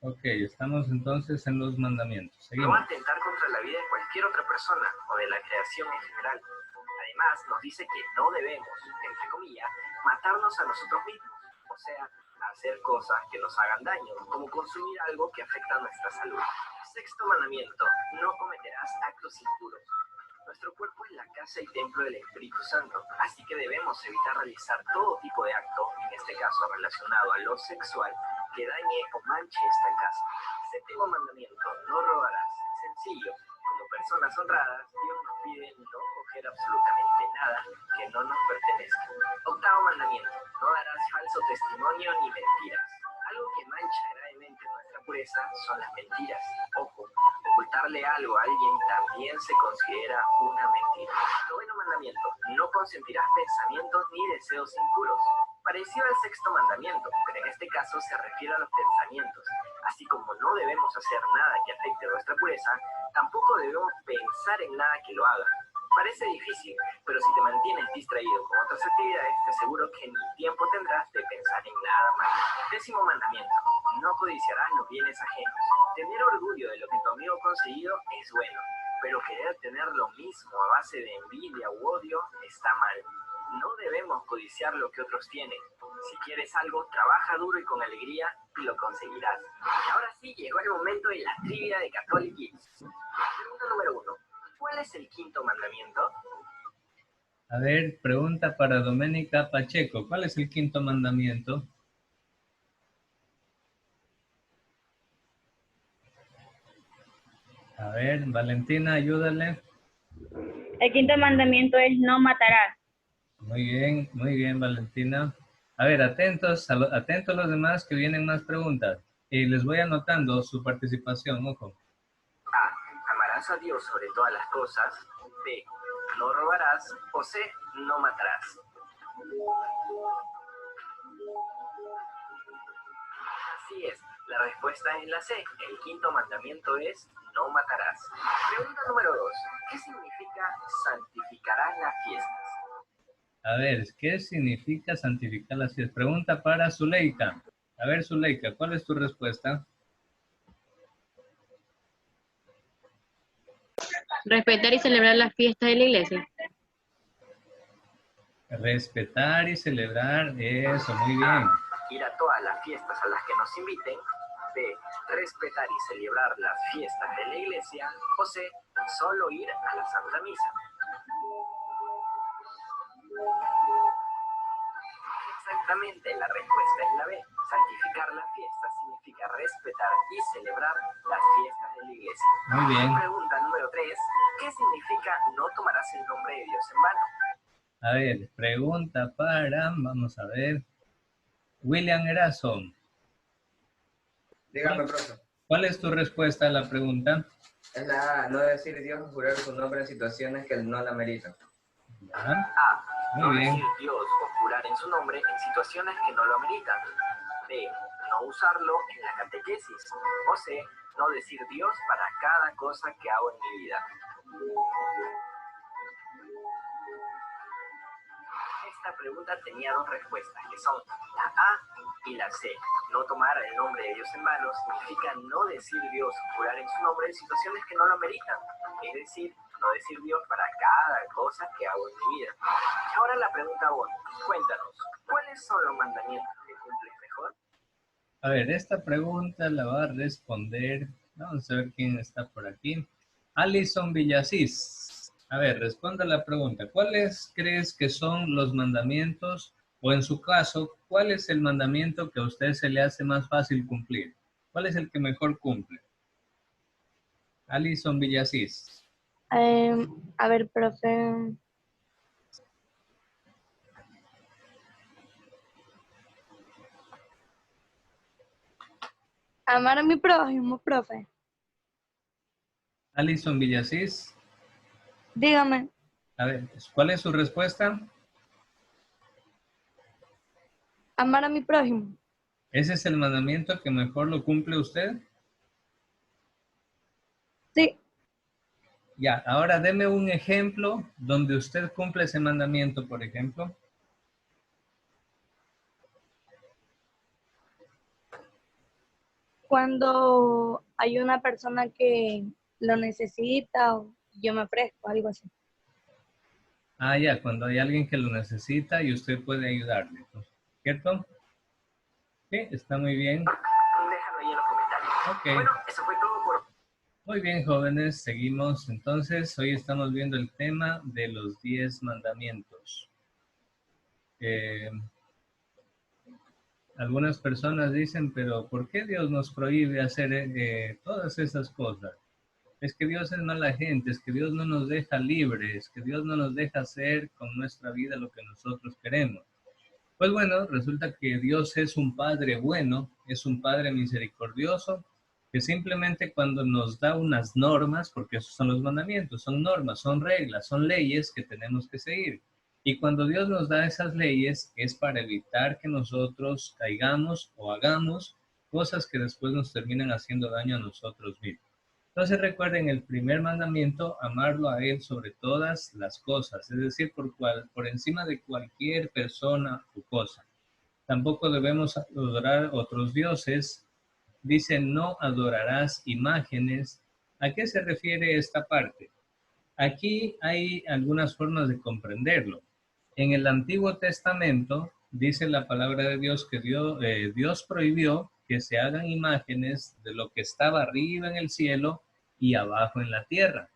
Ok, estamos entonces en los mandamientos. No Seguimos. atentar contra la vida de cualquier otra persona o de la creación en general. Además, nos dice que no debemos, entre comillas, matarnos a nosotros mismos. O sea, hacer cosas que nos hagan daño, como consumir algo que afecta a nuestra salud. Sexto mandamiento, no cometerás actos impuros. Nuestro cuerpo es la casa y templo del Espíritu Santo, así que debemos evitar realizar todo tipo de acto, en este caso relacionado a lo sexual, que dañe o manche esta casa. Séptimo mandamiento, no robarás. Sencillo, como personas honradas, Dios nos pide no coger absolutamente nada que no nos pertenezca. Octavo mandamiento, no darás falso testimonio ni mentiras. Algo que mancha gravemente nuestra pureza son las mentiras. Ojo, ocultarle algo a alguien también se considera una mentira. Noveno mandamiento, no consentirás pensamientos ni deseos impuros. Parecido al sexto mandamiento, pero en este caso se refiere a los pensamientos. Así como no debemos hacer nada que afecte nuestra pureza, tampoco debemos pensar en nada que lo haga. Parece difícil, pero si te mantienes distraído con otras actividades, te aseguro que ni tiempo tendrás de pensar en nada más. Décimo mandamiento, no codiciarás los bienes ajenos. Tener orgullo de lo que tu amigo ha conseguido es bueno, pero querer tener lo mismo a base de envidia u odio está mal. No debemos codiciar lo que otros tienen. Si quieres algo, trabaja duro y con alegría y lo conseguirás. Y ahora sí, llegó el momento de la trivia de Catholic Kids. Pregunta número 1. ¿Cuál es el quinto mandamiento? A ver, pregunta para Doménica Pacheco. ¿Cuál es el quinto mandamiento? A ver, Valentina, ayúdale. El quinto mandamiento es no matarás. Muy bien, Valentina. A ver, atentos los demás que vienen más preguntas. Y les voy anotando su participación, ojo. A. Amarás a Dios sobre todas las cosas. B. No robarás. O C. No matarás. Así es, la respuesta es la C. El quinto mandamiento es no matarás. Pregunta número 2. ¿Qué significa santificarás las fiestas? A ver, ¿qué significa santificar las fiestas? Pregunta para Zuleika. A ver, Zuleika, ¿cuál es tu respuesta? Respetar y celebrar las fiestas de la iglesia. Respetar y celebrar, eso, muy bien. Ir a todas las fiestas a las que nos inviten. B. Respetar y celebrar las fiestas de la iglesia. O C. Solo ir a la Santa Misa. Exactamente, la respuesta es la B. Santificar las fiestas significa respetar y celebrar las fiestas de la iglesia. Muy bien. Pregunta número 3. ¿Qué significa no tomarás el nombre de Dios en vano? A ver, pregunta para, vamos a ver, William Erazo. Dígame, profe. ¿Cuál es tu respuesta a la pregunta? Es la A, no decir Dios o jurar su nombre en situaciones que no la meritan. Ya. A. No Muy bien. decir Dios o jurar en su nombre en situaciones que no lo ameritan. B. No usarlo en la catequesis. O C. No decir Dios para cada cosa que hago en mi vida. Esta pregunta tenía dos respuestas, que son la A y la C. No tomar el nombre de Dios en vano significa no decir Dios o jurar en su nombre en situaciones que no lo ameritan. Es decir, no decir Dios para cada cosa que hago en mi vida. Y ahora la pregunta bonus. Cuéntanos, ¿cuáles son los mandamientos que cumples mejor? A ver, esta pregunta la va a responder, vamos a ver quién está por aquí. Alison Villasís. A ver, responda la pregunta. ¿Cuáles crees que son los mandamientos? O en su caso, ¿cuál es el mandamiento que a usted se le hace más fácil cumplir? ¿Cuál es el que mejor cumple? Alison Villasís. A ver, profe. Amar a mi prójimo, profe. Alison Villasís. Dígame. A ver, ¿cuál es su respuesta? Amar a mi prójimo. ¿Ese es el mandamiento que mejor lo cumple usted? Sí. Ya, ahora deme un ejemplo donde usted cumple ese mandamiento, por ejemplo. cuando hay una persona que lo necesita o yo me ofrezco, algo así. Ah, ya, cuando hay alguien que lo necesita y usted puede ayudarle, ¿no? ¿Cierto? Sí, está muy bien. Déjalo ahí en los comentarios. Ok. Bueno, eso fue todo por... Muy bien, jóvenes, seguimos. Entonces, hoy estamos viendo el tema de los 10 mandamientos. Algunas personas dicen, pero ¿por qué Dios nos prohíbe hacer todas esas cosas? Es que Dios es mala gente, es que Dios no nos deja libres, es que Dios no nos deja hacer con nuestra vida lo que nosotros queremos. Pues bueno, resulta que Dios es un Padre bueno, es un Padre misericordioso, que simplemente cuando nos da unas normas, porque esos son los mandamientos, son normas, son reglas, son leyes que tenemos que seguir. Y cuando Dios nos da esas leyes es para evitar que nosotros caigamos o hagamos cosas que después nos terminan haciendo daño a nosotros mismos. Entonces recuerden el primer mandamiento, amarlo a Él sobre todas las cosas, es decir, por encima de cualquier persona o cosa. Tampoco debemos adorar otros dioses. Dice, no adorarás imágenes. ¿A qué se refiere esta parte? Aquí hay algunas formas de comprenderlo. En el Antiguo Testamento dice la palabra de Dios que Dios prohibió que se hagan imágenes de lo que estaba arriba en el cielo y abajo en la tierra.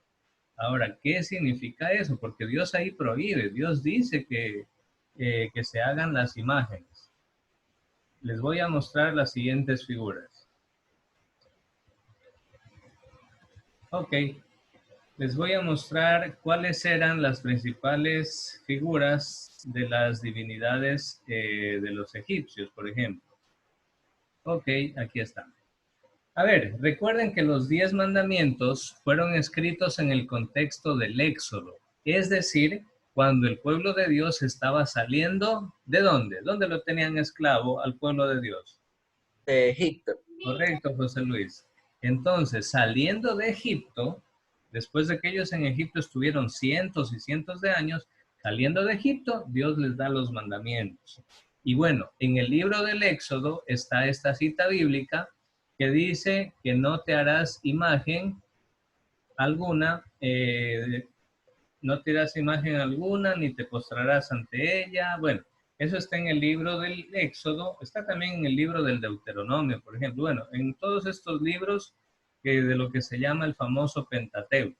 Ahora, ¿qué significa eso? Porque Dios ahí prohíbe, Dios dice que se hagan las imágenes. Les voy a mostrar las siguientes figuras. Ok, les voy a mostrar cuáles eran las principales figuras de las divinidades de los egipcios, por ejemplo. Ok, aquí están. A ver, recuerden que los 10 mandamientos fueron escritos en el contexto del Éxodo, es decir, cuando el pueblo de Dios estaba saliendo, ¿de dónde? ¿Dónde lo tenían esclavo al pueblo de Dios? De Egipto. Correcto, José Luis. Entonces, saliendo de Egipto, después de que ellos en Egipto estuvieron cientos y cientos de años, saliendo de Egipto, Dios les da los mandamientos. Y bueno, en el libro del Éxodo está esta cita bíblica que dice que no te harás imagen alguna, no te harás imagen alguna, ni te postrarás ante ella. Bueno, eso está en el libro del Éxodo, está también en el libro del Deuteronomio, por ejemplo. Bueno, en todos estos libros de lo que se llama el famoso Pentateuco.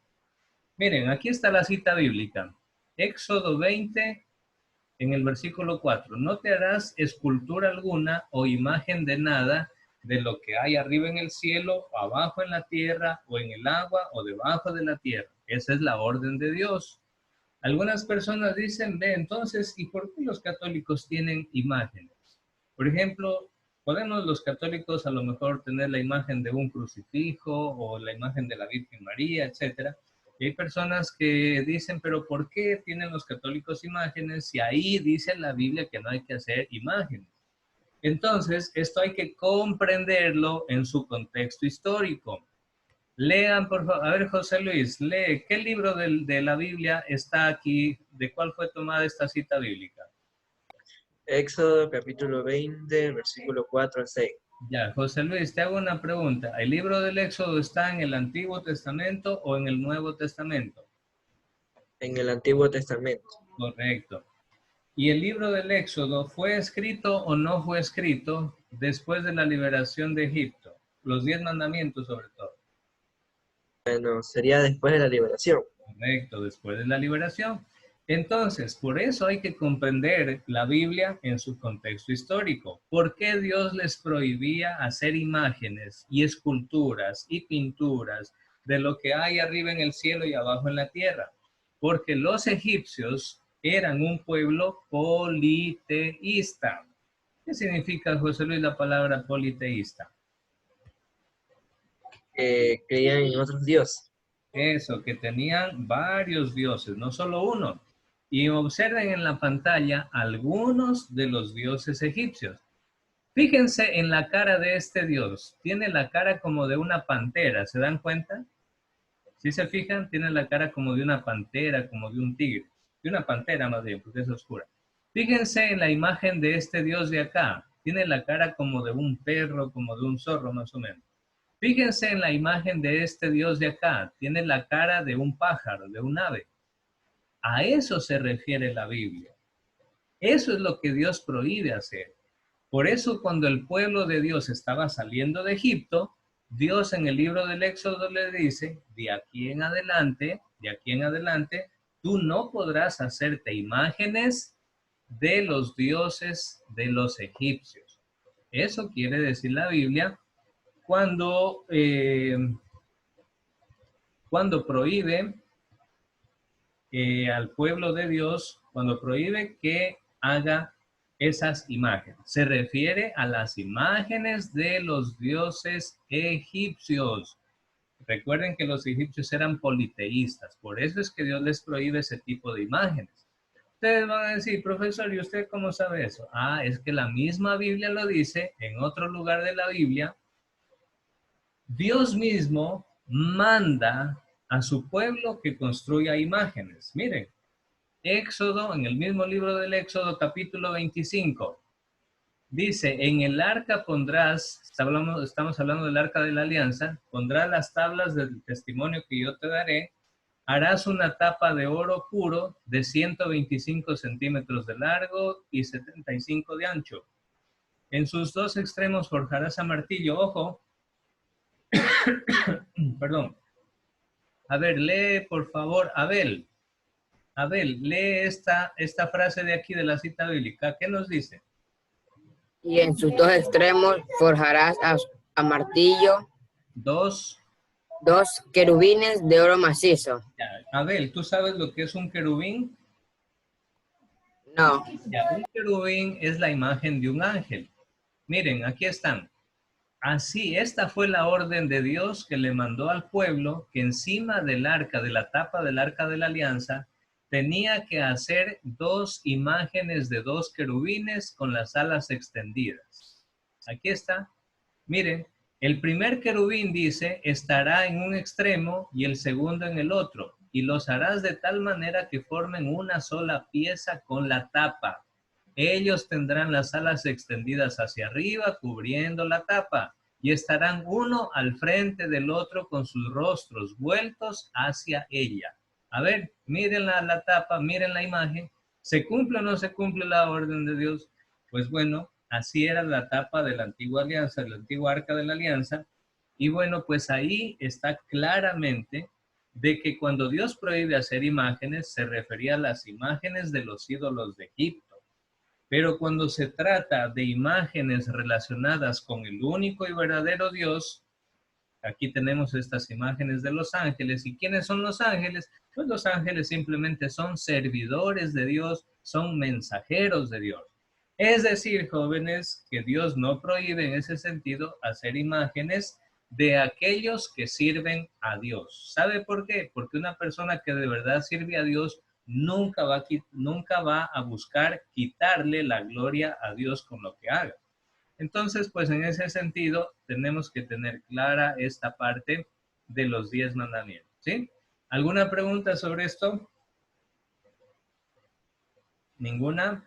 Miren, aquí está la cita bíblica. Éxodo 20, en el versículo 4. No te harás escultura alguna o imagen de nada de lo que hay arriba en el cielo, o abajo en la tierra, o en el agua, o debajo de la tierra. Esa es la orden de Dios. Algunas personas dicen, ve, entonces, ¿y por qué los católicos tienen imágenes? Por ejemplo, podemos los católicos a lo mejor tener la imagen de un crucifijo o la imagen de la Virgen María, etcétera. Y hay personas que dicen, pero ¿por qué tienen los católicos imágenes si ahí dice la Biblia que no hay que hacer imágenes? Entonces, esto hay que comprenderlo en su contexto histórico. Lean, por favor. A ver, José Luis, lee. ¿Qué libro de la Biblia está aquí? ¿De cuál fue tomada esta cita bíblica? Éxodo capítulo 20, versículo 4 al 6. Ya, José Luis, te hago una pregunta. ¿El libro del Éxodo está en el Antiguo Testamento o en el Nuevo Testamento? En el Antiguo Testamento. Correcto. ¿Y el libro del Éxodo fue escrito o no fue escrito después de la liberación de Egipto? Los 10 mandamientos sobre todo. Bueno, sería después de la liberación. Correcto, después de la liberación. Entonces, por eso hay que comprender la Biblia en su contexto histórico. ¿Por qué Dios les prohibía hacer imágenes y esculturas y pinturas de lo que hay arriba en el cielo y abajo en la tierra? Porque los egipcios eran un pueblo politeísta. ¿Qué significa, José Luis, la palabra politeísta? Creían en otros dioses. Eso, que tenían varios dioses, no solo uno. Y observen en la pantalla algunos de los dioses egipcios. Fíjense en la cara de este dios. Tiene la cara como de una pantera, ¿se dan cuenta? Si se fijan, tiene la cara como de una pantera, como de un tigre. De una pantera más bien, porque es oscura. Fíjense en la imagen de este dios de acá. Tiene la cara como de un perro, como de un zorro más o menos. Fíjense en la imagen de este Dios de acá. Tiene la cara de un pájaro, de un ave. A eso se refiere la Biblia. Eso es lo que Dios prohíbe hacer. Por eso cuando el pueblo de Dios estaba saliendo de Egipto, Dios en el libro del Éxodo le dice, de aquí en adelante, tú no podrás hacerte imágenes de los dioses de los egipcios. Eso quiere decir la Biblia cuando prohíbe al pueblo de Dios, cuando prohíbe que haga esas imágenes. Se refiere a las imágenes de los dioses egipcios. Recuerden que los egipcios eran politeístas, por eso es que Dios les prohíbe ese tipo de imágenes. Ustedes van a decir, profesor, ¿y usted cómo sabe eso? Ah, es que la misma Biblia lo dice, en otro lugar de la Biblia, Dios mismo manda a su pueblo que construya imágenes. Miren, Éxodo, en el mismo libro del Éxodo, capítulo 25, dice, en el arca pondrás, estamos hablando del arca de la alianza, pondrás las tablas del testimonio que yo te daré, harás una tapa de oro puro de 125 centímetros de largo y 75 de ancho. En sus dos extremos forjarás a martillo, ojo, perdón. A ver, lee por favor, Abel, lee esta frase de aquí de la cita bíblica. ¿Qué nos dice? Y en sus dos extremos forjarás a martillo Dos querubines de oro macizo. Ya, Abel, ¿tú sabes lo que es un querubín? No. Ya, un querubín es la imagen de un ángel. Miren, aquí están. Así, esta fue la orden de Dios que le mandó al pueblo, que encima del arca, de la tapa del arca de la alianza, tenía que hacer dos imágenes de dos querubines con las alas extendidas. Aquí está. Miren, el primer querubín dice, estará en un extremo y el segundo en el otro, y los harás de tal manera que formen una sola pieza con la tapa. Ellos tendrán las alas extendidas hacia arriba, cubriendo la tapa, y estarán uno al frente del otro con sus rostros vueltos hacia ella. A ver, miren la tapa, miren la imagen. ¿Se cumple o no se cumple la orden de Dios? Pues bueno, así era la tapa de la antigua alianza, de la antigua arca de la alianza. Y bueno, pues ahí está claramente de que cuando Dios prohíbe hacer imágenes, se refería a las imágenes de los ídolos de Egipto. Pero cuando se trata de imágenes relacionadas con el único y verdadero Dios, aquí tenemos estas imágenes de los ángeles. ¿Y quiénes son los ángeles? Pues los ángeles simplemente son servidores de Dios, son mensajeros de Dios. Es decir, jóvenes, que Dios no prohíbe en ese sentido hacer imágenes de aquellos que sirven a Dios. ¿Sabe por qué? Porque una persona que de verdad sirve a Dios nunca va a buscar quitarle la gloria a Dios con lo que haga. Entonces, pues en ese sentido, tenemos que tener clara esta parte de los 10 mandamientos, ¿sí? ¿Alguna pregunta sobre esto? ¿Ninguna?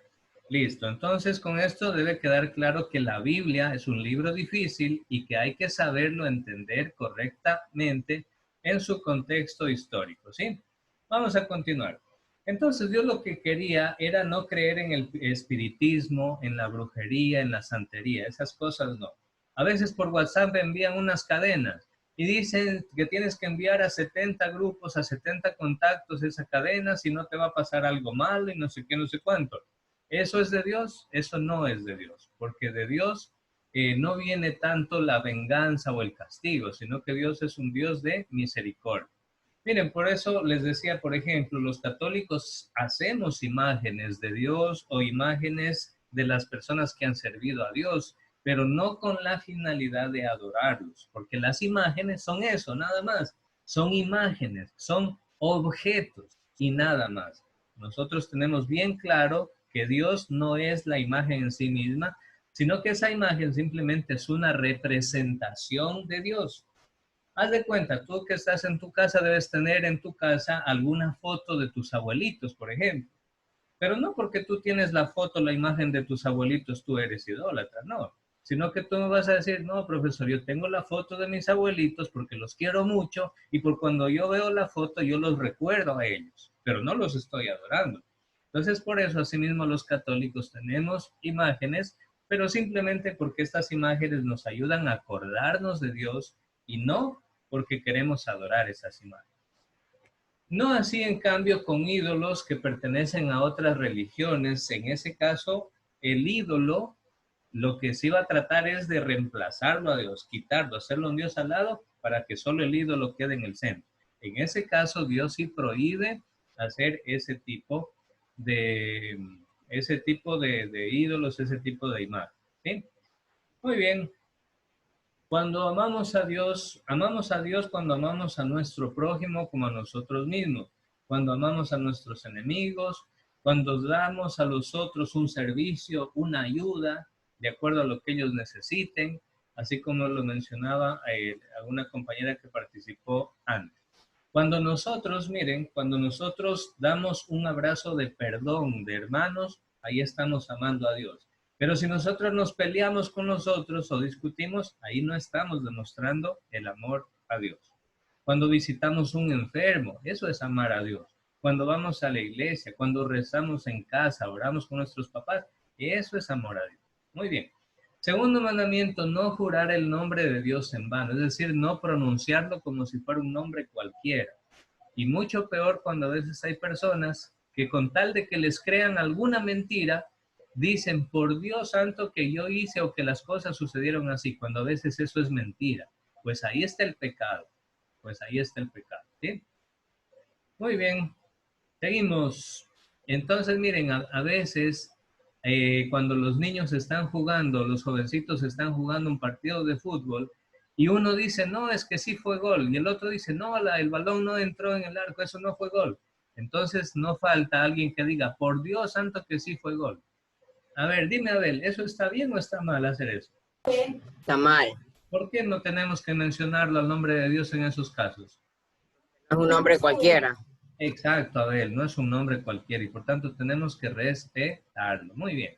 Listo. Entonces, con esto debe quedar claro que la Biblia es un libro difícil y que hay que saberlo entender correctamente en su contexto histórico, ¿sí? Vamos a continuar. Entonces, Dios lo que quería era no creer en el espiritismo, en la brujería, en la santería. Esas cosas no. A veces por WhatsApp envían unas cadenas y dicen que tienes que enviar a 70 grupos, a 70 contactos esa cadena, si no te va a pasar algo malo y no sé qué, no sé cuánto. ¿Eso es de Dios? Eso no es de Dios, porque de Dios no viene tanto la venganza o el castigo, sino que Dios es un Dios de misericordia. Miren, por eso les decía, por ejemplo, los católicos hacemos imágenes de Dios o imágenes de las personas que han servido a Dios, pero no con la finalidad de adorarlos, porque las imágenes son eso, nada más. Son imágenes, son objetos y nada más. Nosotros tenemos bien claro que Dios no es la imagen en sí misma, sino que esa imagen simplemente es una representación de Dios. Haz de cuenta, tú que estás en tu casa debes tener en tu casa alguna foto de tus abuelitos, por ejemplo. Pero no porque tú tienes la foto, la imagen de tus abuelitos, tú eres idólatra, no. sino que tú me vas a decir, no, profesor, yo tengo la foto de mis abuelitos porque los quiero mucho y por cuando yo veo la foto yo los recuerdo a ellos, pero no los estoy adorando. Entonces, por eso, asimismo, los católicos tenemos imágenes, pero simplemente porque estas imágenes nos ayudan a acordarnos de Dios y no porque queremos adorar esas imágenes. No así, en cambio, con ídolos que pertenecen a otras religiones. En ese caso, el ídolo, lo que se iba a tratar es de reemplazarlo a Dios, quitarlo, hacerlo un Dios al lado para que solo el ídolo quede en el centro. En ese caso, Dios sí prohíbe hacer ese tipo de ídolos, ese tipo de imagen. ¿Sí? Muy bien. Cuando amamos a Dios cuando amamos a nuestro prójimo como a nosotros mismos, cuando amamos a nuestros enemigos, cuando damos a los otros un servicio, una ayuda, de acuerdo a lo que ellos necesiten, así como lo mencionaba alguna compañera que participó antes. Cuando nosotros, miren, cuando nosotros damos un abrazo de perdón de hermanos, ahí estamos amando a Dios. Pero si nosotros nos peleamos con nosotros o discutimos, ahí no estamos demostrando el amor a Dios. Cuando visitamos un enfermo, eso es amar a Dios. Cuando vamos a la iglesia, cuando rezamos en casa, oramos con nuestros papás, eso es amor a Dios. Muy bien. Segundo mandamiento, no jurar el nombre de Dios en vano, es decir, no pronunciarlo como si fuera un nombre cualquiera. Y mucho peor cuando a veces hay personas que con tal de que les crean alguna mentira, dicen, por Dios santo que yo hice o que las cosas sucedieron así, cuando a veces eso es mentira. Pues ahí está el pecado. Pues ahí está el pecado. ¿Sí? Muy bien. Seguimos. Entonces, miren, a veces cuando los niños están jugando, los jovencitos están jugando un partido de fútbol y uno dice, no, es que sí fue gol. Y el otro dice, no, el balón no entró en el arco, eso no fue gol. Entonces no falta alguien que diga, por Dios santo que sí fue gol. A ver, dime, Abel, ¿eso está bien o está mal hacer eso? Está mal. ¿Por qué no tenemos que mencionarlo al nombre de Dios en esos casos? No es un nombre cualquiera. Exacto, Abel, no es un nombre cualquiera y por tanto tenemos que respetarlo. Muy bien.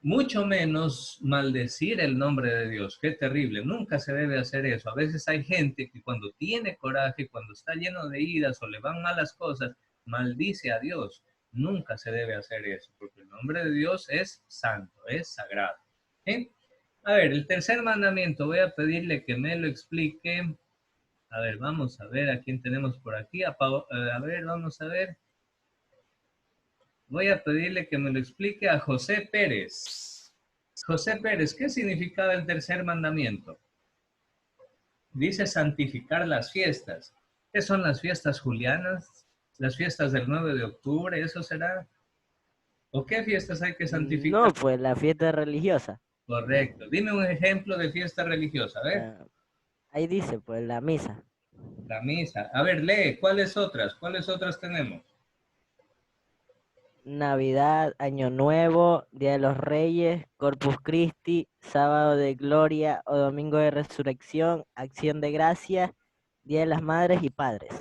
Mucho menos maldecir el nombre de Dios. Qué terrible. Nunca se debe hacer eso. A veces hay gente que cuando tiene coraje, cuando está lleno de iras o le van malas cosas, maldice a Dios. Nunca se debe hacer eso, porque el nombre de Dios es santo, es sagrado. ¿Sí? A ver, el tercer mandamiento, voy a pedirle que me lo explique. A ver, vamos a ver a quién tenemos por aquí. A ver, vamos a ver. Voy a pedirle que me lo explique a José Pérez. José Pérez, ¿qué significaba el tercer mandamiento? Dice santificar las fiestas. ¿Qué son las fiestas julianas? ¿Las fiestas del 9 de octubre? ¿Eso será? ¿O qué fiestas hay que santificar? No, pues la fiesta religiosa. Correcto. Dime un ejemplo de fiesta religiosa. A ver. Ahí dice, pues la misa. La misa. A ver, lee. ¿Cuáles otras? ¿Cuáles otras tenemos? Navidad, Año Nuevo, Día de los Reyes, Corpus Christi, Sábado de Gloria o Domingo de Resurrección, Acción de Gracias, Día de las Madres y Padres.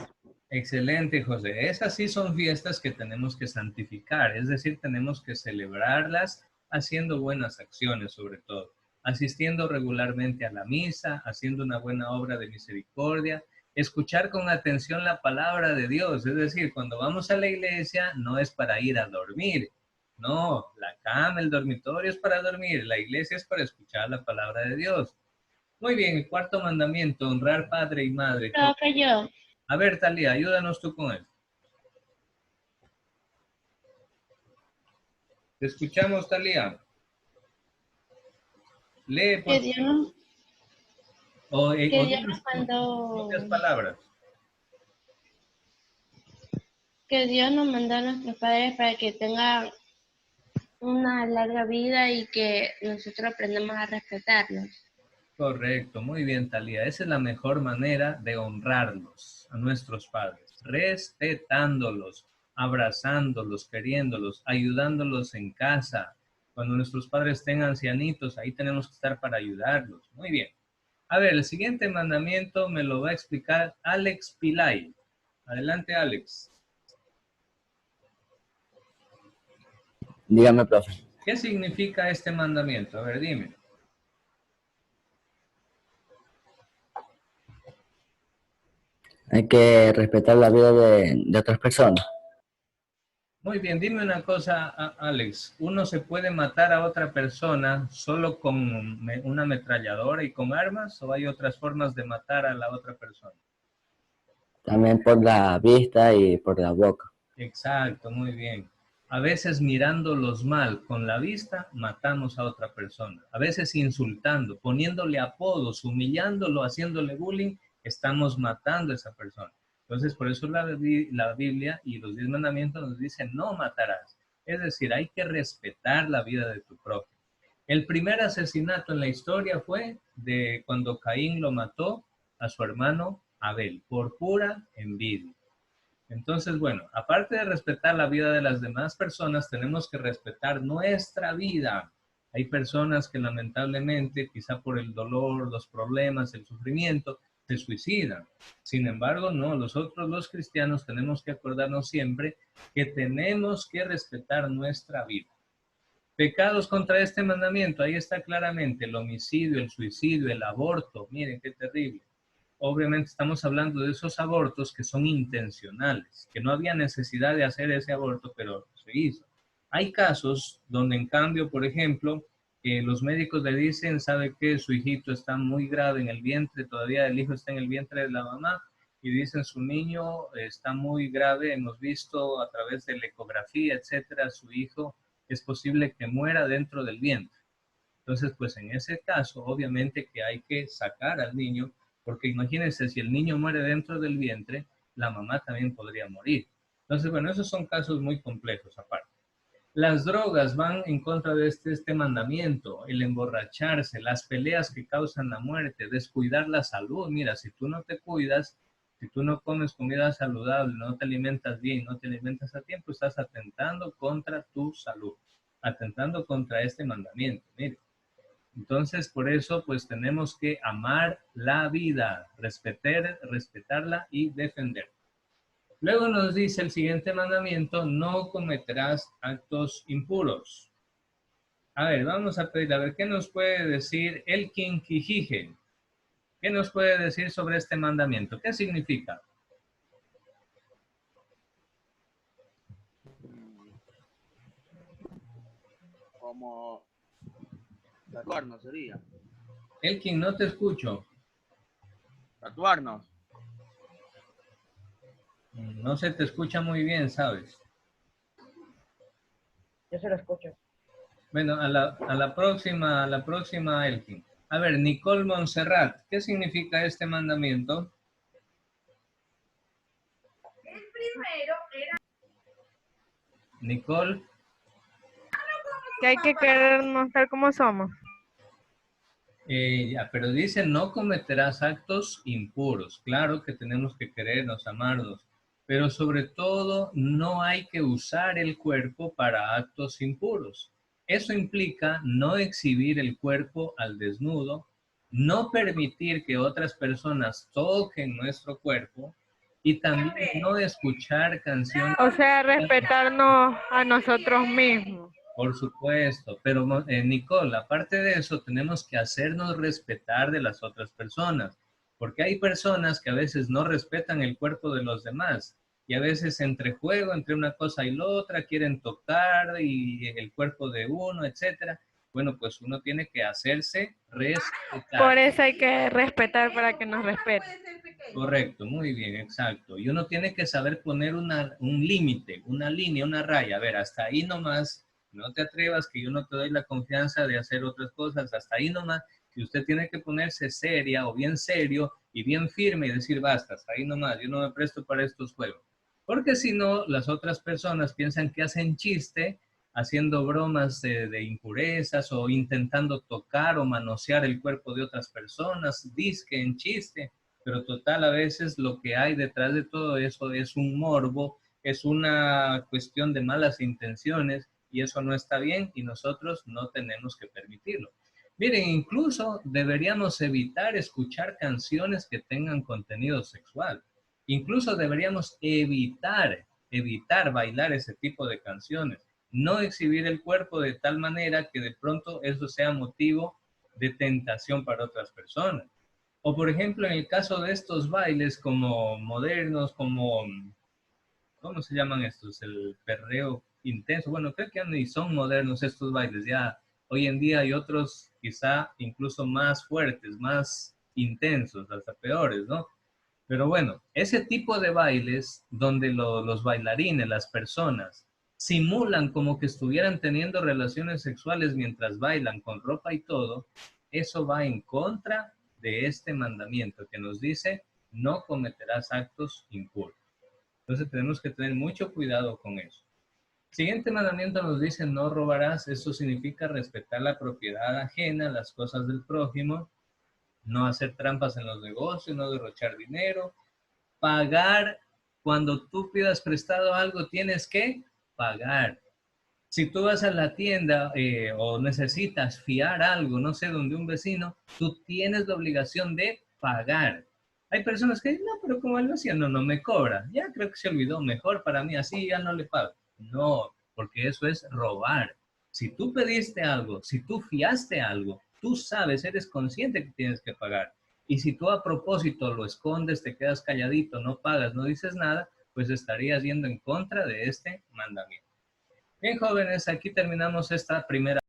Excelente, José. Esas sí son fiestas que tenemos que santificar, es decir, tenemos que celebrarlas haciendo buenas acciones sobre todo, asistiendo regularmente a la misa, haciendo una buena obra de misericordia, escuchar con atención la palabra de Dios, es decir, cuando vamos a la iglesia no es para ir a dormir, no, la cama, el dormitorio es para dormir, la iglesia es para escuchar la palabra de Dios. Muy bien, el cuarto mandamiento, honrar padre y madre. Profe, yo. A ver, Talía, ayúdanos tú con él. Te escuchamos, Talía. Lee, por Que Dios nos, o que Dios dinos nos tus mandó, propias palabras. que Dios nos mandó a nuestros padres para que tengan una larga vida y que nosotros aprendamos a respetarlos. Correcto, muy bien, Talía. Esa es la mejor manera de honrarlos a nuestros padres, respetándolos, abrazándolos, queriéndolos, ayudándolos en casa. Cuando nuestros padres tengan ancianitos, ahí tenemos que estar para ayudarlos. Muy bien. A ver, el siguiente mandamiento me lo va a explicar Alex Pilay. Adelante, Alex. Dígame, profe. ¿Qué significa este mandamiento? A ver, dime. Hay que respetar la vida de otras personas. Muy bien, dime una cosa, Alex. ¿Uno se puede matar a otra persona solo con una ametralladora y con armas o hay otras formas de matar a la otra persona? También por la vista y por la boca. Exacto, muy bien. A veces mirándolos mal con la vista, matamos a otra persona. A veces insultando, poniéndole apodos, humillándolo, haciéndole bullying, estamos matando a esa persona. Entonces, por eso la Biblia y los 10 mandamientos nos dicen, no matarás. Es decir, hay que respetar la vida de tu prójimo. El primer asesinato en la historia fue de cuando Caín lo mató a su hermano Abel, por pura envidia. Entonces, bueno, aparte de respetar la vida de las demás personas, tenemos que respetar nuestra vida. Hay personas que lamentablemente, quizá por el dolor, los problemas, el sufrimiento, se suicidan. Sin embargo, no, nosotros los cristianos tenemos que acordarnos siempre que tenemos que respetar nuestra vida. Pecados contra este mandamiento, ahí está claramente el homicidio, el suicidio, el aborto. Miren qué terrible. Obviamente estamos hablando de esos abortos que son intencionales, que no había necesidad de hacer ese aborto, pero se hizo. Hay casos donde en cambio, por ejemplo, los médicos le dicen, sabe que su hijito está muy grave en el vientre, todavía el hijo está en el vientre de la mamá, y dicen su niño está muy grave, hemos visto a través de la ecografía, etcétera, su hijo es posible que muera dentro del vientre. Entonces, pues en ese caso, obviamente que hay que sacar al niño, porque imagínense, si el niño muere dentro del vientre, la mamá también podría morir. Entonces, bueno, esos son casos muy complejos aparte. Las drogas van en contra de este mandamiento, el emborracharse, las peleas que causan la muerte, descuidar la salud. Mira, si tú no te cuidas, si tú no comes comida saludable, no te alimentas bien, no te alimentas a tiempo, estás atentando contra tu salud, atentando contra este mandamiento. Mire. Entonces, por eso, pues tenemos que amar la vida, respetarla y defender. Luego nos dice el siguiente mandamiento, no cometerás actos impuros. A ver, vamos a pedir, a ver, ¿qué nos puede decir Elkin Kijije? ¿Qué nos puede decir sobre este mandamiento? ¿Qué significa? Como tatuarnos sería. Elkin, no te escucho. Tatuarnos. No se te escucha muy bien, ¿sabes? Yo se lo escucho. Bueno, a la próxima, Elkin. A ver, Nicole Montserrat, ¿qué significa este mandamiento? El primero era... Nicole. Que hay que querernos tal como somos. Ya, pero dice, no cometerás actos impuros. Claro que tenemos que querernos, amarnos, pero sobre todo no hay que usar el cuerpo para actos impuros. Eso implica no exhibir el cuerpo al desnudo, no permitir que otras personas toquen nuestro cuerpo y también no escuchar canciones. O sea, respetarnos a nosotros mismos. Por supuesto, pero Nicole, aparte de eso, tenemos que hacernos respetar de las otras personas, porque hay personas que a veces no respetan el cuerpo de los demás y a veces entre juego, entre una cosa y la otra, quieren tocar y el cuerpo de uno, etcétera. Bueno, pues uno tiene que hacerse respetar. Por eso hay que respetar para que nos respeten. Correcto, muy bien, exacto. Y uno tiene que saber poner un límite, una línea, una raya. A ver, hasta ahí nomás. No te atrevas, que yo no te doy la confianza de hacer otras cosas. Hasta ahí nomás. Y usted tiene que ponerse seria o bien serio y bien firme y decir, basta, hasta ahí nomás. Yo no me presto para estos juegos. Porque si no, las otras personas piensan que hacen chiste, haciendo bromas de impurezas o intentando tocar o manosear el cuerpo de otras personas, disque en chiste. Pero total, a veces lo que hay detrás de todo eso es un morbo, es una cuestión de malas intenciones, y eso no está bien y nosotros no tenemos que permitirlo. Miren, incluso deberíamos evitar escuchar canciones que tengan contenido sexual. Incluso deberíamos evitar bailar ese tipo de canciones. No exhibir el cuerpo de tal manera que de pronto eso sea motivo de tentación para otras personas. O por ejemplo, en el caso de estos bailes como modernos, como, ¿cómo se llaman estos? El perreo intenso. Bueno, creo que ya ni son modernos estos bailes. Ya hoy en día hay otros quizá incluso más fuertes, más intensos, hasta peores, ¿no? Pero bueno, ese tipo de bailes donde los bailarines, las personas, simulan como que estuvieran teniendo relaciones sexuales mientras bailan con ropa y todo, eso va en contra de este mandamiento que nos dice no cometerás actos impuros. Entonces tenemos que tener mucho cuidado con eso. Siguiente mandamiento nos dice no robarás. Eso significa respetar la propiedad ajena, las cosas del prójimo, no hacer trampas en los negocios, no derrochar dinero, pagar. Cuando tú pidas prestado algo, tienes que pagar. Si tú vas a la tienda o necesitas fiar algo, no sé, donde un vecino, tú tienes la obligación de pagar. Hay personas que dicen, no, pero como él lo hacía, no me cobra. Ya creo que se olvidó, mejor para mí, así ya no le pago. No, porque eso es robar. Si tú pediste algo, si tú fiaste algo, tú sabes, eres consciente que tienes que pagar. Y si tú a propósito lo escondes, te quedas calladito, no pagas, no dices nada, pues estarías yendo en contra de este mandamiento. Bien, jóvenes, aquí terminamos esta primera